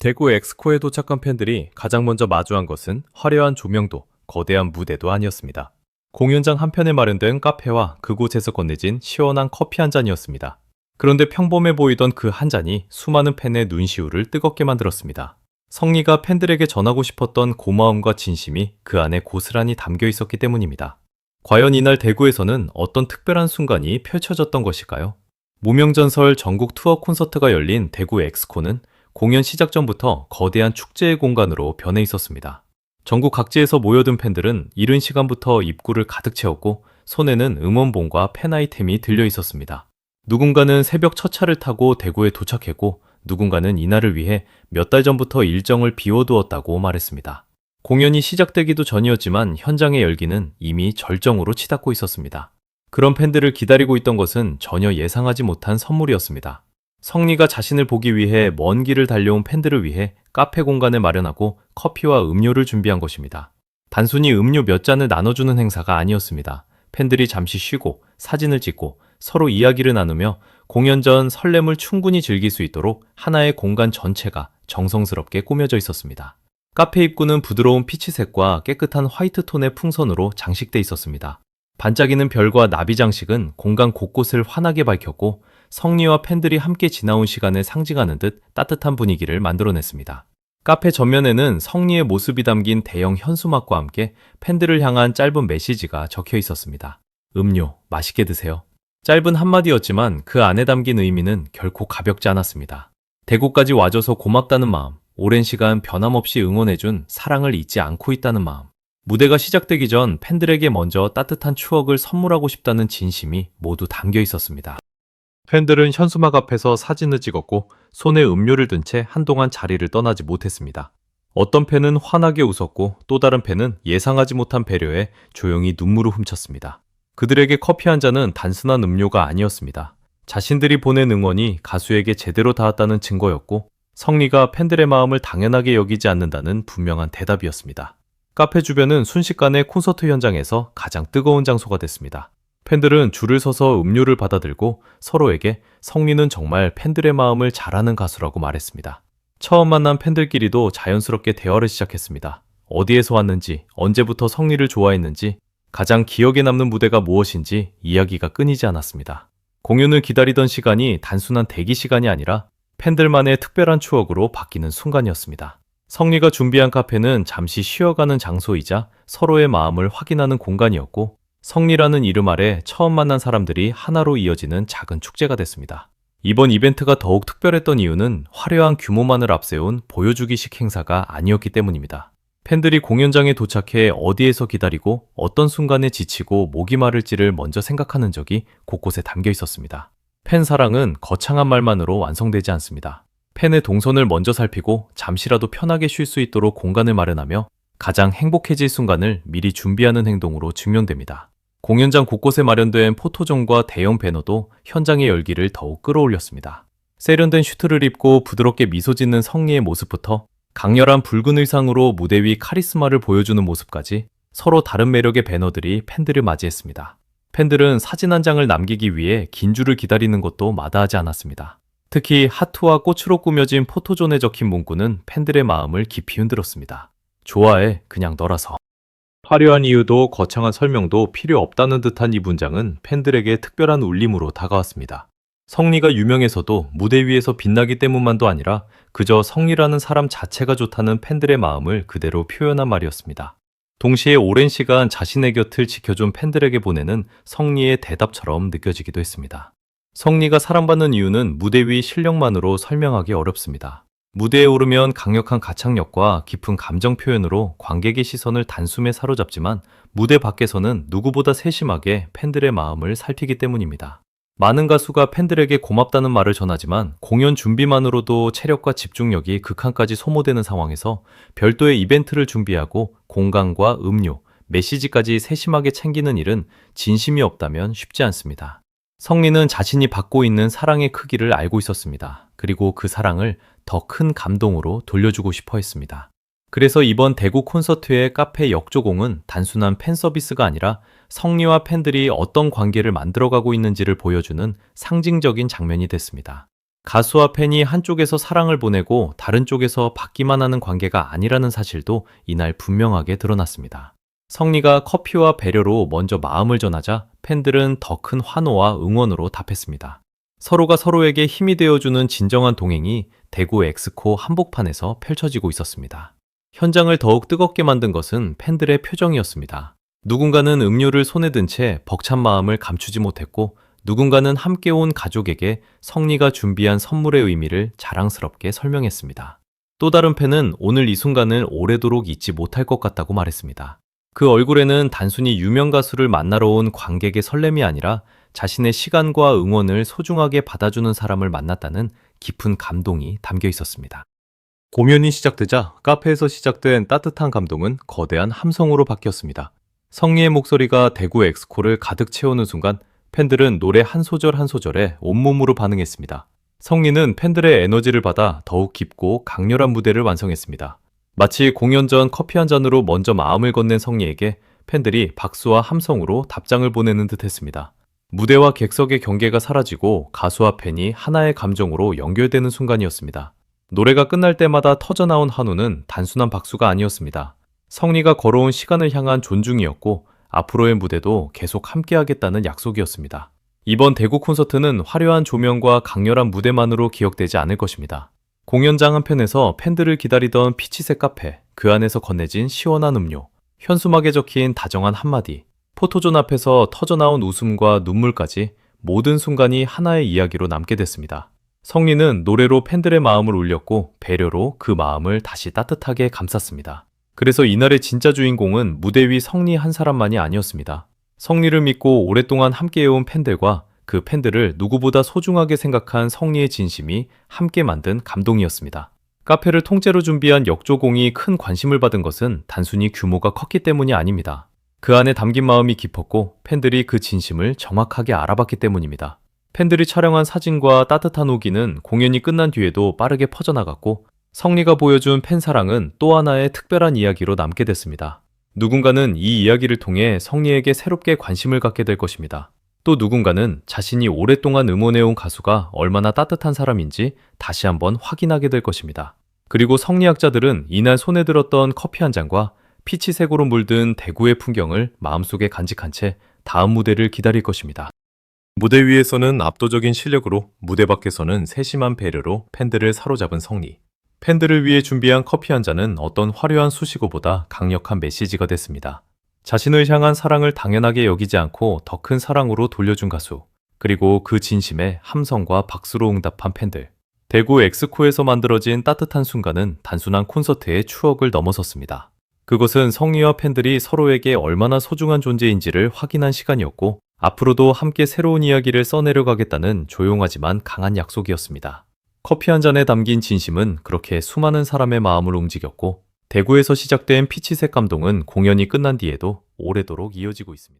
대구 엑스코에 도착한 팬들이 가장 먼저 마주한 것은 화려한 조명도 거대한 무대도 아니었습니다. 공연장 한편에 마련된 카페와 그곳에서 건네진 시원한 커피 한 잔이었습니다. 그런데 평범해 보이던 그 한 잔이 수많은 팬의 눈시울을 뜨겁게 만들었습니다. 성리가 팬들에게 전하고 싶었던 고마움과 진심이 그 안에 고스란히 담겨 있었기 때문입니다. 과연 이날 대구에서는 어떤 특별한 순간이 펼쳐졌던 것일까요? 무명전설 전국 투어 콘서트가 열린 대구 엑스코는 공연 시작 전부터 거대한 축제의 공간으로 변해 있었습니다. 전국 각지에서 모여든 팬들은 이른 시간부터 입구를 가득 채웠고 손에는 응원봉과 팬 아이템이 들려 있었습니다. 누군가는 새벽 첫 차를 타고 대구에 도착했고 누군가는 이날을 위해 몇 달 전부터 일정을 비워두었다고 말했습니다. 공연이 시작되기도 전이었지만 현장의 열기는 이미 절정으로 치닫고 있었습니다. 그런 팬들을 기다리고 있던 것은 전혀 예상하지 못한 선물이었습니다. 성리가 자신을 보기 위해 먼 길을 달려온 팬들을 위해 카페 공간을 마련하고 커피와 음료를 준비한 것입니다. 단순히 음료 몇 잔을 나눠주는 행사가 아니었습니다. 팬들이 잠시 쉬고 사진을 찍고 서로 이야기를 나누며 공연 전 설렘을 충분히 즐길 수 있도록 하나의 공간 전체가 정성스럽게 꾸며져 있었습니다. 카페 입구는 부드러운 피치색과 깨끗한 화이트 톤의 풍선으로 장식돼 있었습니다. 반짝이는 별과 나비 장식은 공간 곳곳을 환하게 밝혔고 성리와 팬들이 함께 지나온 시간을 상징하는 듯 따뜻한 분위기를 만들어냈습니다. 카페 전면에는 성리의 모습이 담긴 대형 현수막과 함께 팬들을 향한 짧은 메시지가 적혀 있었습니다. 음료, 맛있게 드세요. 짧은 한마디였지만 그 안에 담긴 의미는 결코 가볍지 않았습니다. 대구까지 와줘서 고맙다는 마음, 오랜 시간 변함없이 응원해준 사랑을 잊지 않고 있다는 마음, 무대가 시작되기 전 팬들에게 먼저 따뜻한 추억을 선물하고 싶다는 진심이 모두 담겨 있었습니다. 팬들은 현수막 앞에서 사진을 찍었고 손에 음료를 든 채 한동안 자리를 떠나지 못했습니다. 어떤 팬은 환하게 웃었고 또 다른 팬은 예상하지 못한 배려에 조용히 눈물을 훔쳤습니다. 그들에게 커피 한 잔은 단순한 음료가 아니었습니다. 자신들이 보낸 응원이 가수에게 제대로 닿았다는 증거였고 성리가 팬들의 마음을 당연하게 여기지 않는다는 분명한 대답이었습니다. 카페 주변은 순식간에 콘서트 현장에서 가장 뜨거운 장소가 됐습니다. 팬들은 줄을 서서 음료를 받아들고 서로에게 성리는 정말 팬들의 마음을 잘 아는 가수라고 말했습니다. 처음 만난 팬들끼리도 자연스럽게 대화를 시작했습니다. 어디에서 왔는지, 언제부터 성리를 좋아했는지, 가장 기억에 남는 무대가 무엇인지 이야기가 끊이지 않았습니다. 공연을 기다리던 시간이 단순한 대기 시간이 아니라 팬들만의 특별한 추억으로 바뀌는 순간이었습니다. 성리가 준비한 카페는 잠시 쉬어가는 장소이자 서로의 마음을 확인하는 공간이었고 성리라는 이름 아래 처음 만난 사람들이 하나로 이어지는 작은 축제가 됐습니다. 이번 이벤트가 더욱 특별했던 이유는 화려한 규모만을 앞세운 보여주기식 행사가 아니었기 때문입니다. 팬들이 공연장에 도착해 어디에서 기다리고 어떤 순간에 지치고 목이 마를지를 먼저 생각하는 적이 곳곳에 담겨 있었습니다. 팬 사랑은 거창한 말만으로 완성되지 않습니다. 팬의 동선을 먼저 살피고 잠시라도 편하게 쉴 수 있도록 공간을 마련하며 가장 행복해질 순간을 미리 준비하는 행동으로 증명됩니다. 공연장 곳곳에 마련된 포토존과 대형 배너도 현장의 열기를 더욱 끌어올렸습니다. 세련된 슈트를 입고 부드럽게 미소 짓는 성리의 모습부터 강렬한 붉은 의상으로 무대 위 카리스마를 보여주는 모습까지 서로 다른 매력의 배너들이 팬들을 맞이했습니다. 팬들은 사진 한 장을 남기기 위해 긴 줄을 기다리는 것도 마다하지 않았습니다. 특히 하트와 꽃으로 꾸며진 포토존에 적힌 문구는 팬들의 마음을 깊이 흔들었습니다. 좋아해, 그냥 너라서. 화려한 이유도 거창한 설명도 필요 없다는 듯한 이 문장은 팬들에게 특별한 울림으로 다가왔습니다. 성리가 유명해서도 무대 위에서 빛나기 때문만도 아니라 그저 성리라는 사람 자체가 좋다는 팬들의 마음을 그대로 표현한 말이었습니다. 동시에 오랜 시간 자신의 곁을 지켜준 팬들에게 보내는 성리의 대답처럼 느껴지기도 했습니다. 성리가 사랑받는 이유는 무대 위 실력만으로 설명하기 어렵습니다. 무대에 오르면 강력한 가창력과 깊은 감정 표현으로 관객의 시선을 단숨에 사로잡지만 무대 밖에서는 누구보다 세심하게 팬들의 마음을 살피기 때문입니다. 많은 가수가 팬들에게 고맙다는 말을 전하지만 공연 준비만으로도 체력과 집중력이 극한까지 소모되는 상황에서 별도의 이벤트를 준비하고 공간과 음료, 메시지까지 세심하게 챙기는 일은 진심이 없다면 쉽지 않습니다. 성리는 자신이 받고 있는 사랑의 크기를 알고 있었습니다. 그리고 그 사랑을 더 큰 감동으로 돌려주고 싶어 했습니다. 그래서 이번 대구 콘서트의 카페 역조공은 단순한 팬 서비스가 아니라 성리와 팬들이 어떤 관계를 만들어가고 있는지를 보여주는 상징적인 장면이 됐습니다. 가수와 팬이 한쪽에서 사랑을 보내고 다른 쪽에서 받기만 하는 관계가 아니라는 사실도 이날 분명하게 드러났습니다. 성리가 커피와 배려로 먼저 마음을 전하자 팬들은 더 큰 환호와 응원으로 답했습니다. 서로가 서로에게 힘이 되어주는 진정한 동행이 대구 엑스코 한복판에서 펼쳐지고 있었습니다. 현장을 더욱 뜨겁게 만든 것은 팬들의 표정이었습니다. 누군가는 음료를 손에 든 채 벅찬 마음을 감추지 못했고, 누군가는 함께 온 가족에게 성리가 준비한 선물의 의미를 자랑스럽게 설명했습니다. 또 다른 팬은 오늘 이 순간을 오래도록 잊지 못할 것 같다고 말했습니다. 그 얼굴에는 단순히 유명 가수를 만나러 온 관객의 설렘이 아니라 자신의 시간과 응원을 소중하게 받아주는 사람을 만났다는 깊은 감동이 담겨 있었습니다. 공연이 시작되자 카페에서 시작된 따뜻한 감동은 거대한 함성으로 바뀌었습니다. 성리의 목소리가 대구 엑스코를 가득 채우는 순간 팬들은 노래 한 소절 한 소절에 온몸으로 반응했습니다. 성리는 팬들의 에너지를 받아 더욱 깊고 강렬한 무대를 완성했습니다. 마치 공연 전 커피 한 잔으로 먼저 마음을 건넨 성리에게 팬들이 박수와 함성으로 답장을 보내는 듯 했습니다. 무대와 객석의 경계가 사라지고 가수와 팬이 하나의 감정으로 연결되는 순간이었습니다. 노래가 끝날 때마다 터져나온 한우는 단순한 박수가 아니었습니다. 성리가 걸어온 시간을 향한 존중이었고 앞으로의 무대도 계속 함께하겠다는 약속이었습니다. 이번 대구 콘서트는 화려한 조명과 강렬한 무대만으로 기억되지 않을 것입니다. 공연장 한편에서 팬들을 기다리던 피치색 카페, 그 안에서 건네진 시원한 음료, 현수막에 적힌 다정한 한마디, 포토존 앞에서 터져나온 웃음과 눈물까지 모든 순간이 하나의 이야기로 남게 됐습니다. 성리는 노래로 팬들의 마음을 울렸고 배려로 그 마음을 다시 따뜻하게 감쌌습니다. 그래서 이날의 진짜 주인공은 무대 위 성리 한 사람만이 아니었습니다. 성리를 믿고 오랫동안 함께해온 팬들과 그 팬들을 누구보다 소중하게 생각한 성리의 진심이 함께 만든 감동이었습니다. 카페를 통째로 준비한 역조공이 큰 관심을 받은 것은 단순히 규모가 컸기 때문이 아닙니다. 그 안에 담긴 마음이 깊었고 팬들이 그 진심을 정확하게 알아봤기 때문입니다. 팬들이 촬영한 사진과 따뜻한 후기는 공연이 끝난 뒤에도 빠르게 퍼져나갔고 성리가 보여준 팬사랑은 또 하나의 특별한 이야기로 남게 됐습니다. 누군가는 이 이야기를 통해 성리에게 새롭게 관심을 갖게 될 것입니다. 또 누군가는 자신이 오랫동안 응원해온 가수가 얼마나 따뜻한 사람인지 다시 한번 확인하게 될 것입니다. 그리고 성리학자들은 이날 손에 들었던 커피 한 잔과 피치색으로 물든 대구의 풍경을 마음속에 간직한 채 다음 무대를 기다릴 것입니다. 무대 위에서는 압도적인 실력으로, 무대 밖에서는 세심한 배려로 팬들을 사로잡은 성리. 팬들을 위해 준비한 커피 한 잔은 어떤 화려한 수식어보다 강력한 메시지가 됐습니다. 자신을 향한 사랑을 당연하게 여기지 않고 더 큰 사랑으로 돌려준 가수, 그리고 그 진심에 함성과 박수로 응답한 팬들. 대구 엑스코에서 만들어진 따뜻한 순간은 단순한 콘서트의 추억을 넘어섰습니다. 그것은 성리와 팬들이 서로에게 얼마나 소중한 존재인지를 확인한 시간이었고, 앞으로도 함께 새로운 이야기를 써내려가겠다는 조용하지만 강한 약속이었습니다. 커피 한 잔에 담긴 진심은 그렇게 수많은 사람의 마음을 움직였고, 대구에서 시작된 피치색 감동은 공연이 끝난 뒤에도 오래도록 이어지고 있습니다.